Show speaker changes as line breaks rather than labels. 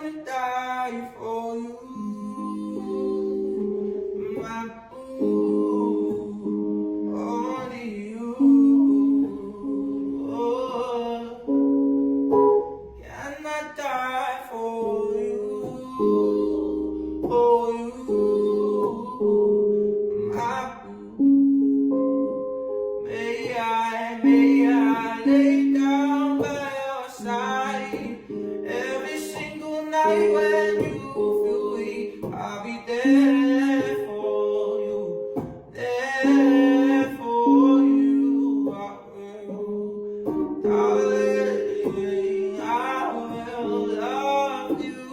gonna die for you, my boo, only you. Oh, can I die for you, for you, my boo? May I lay down by your side every single night when you feel weak. I'll be there for you, there for you. I will, darling, I will love you.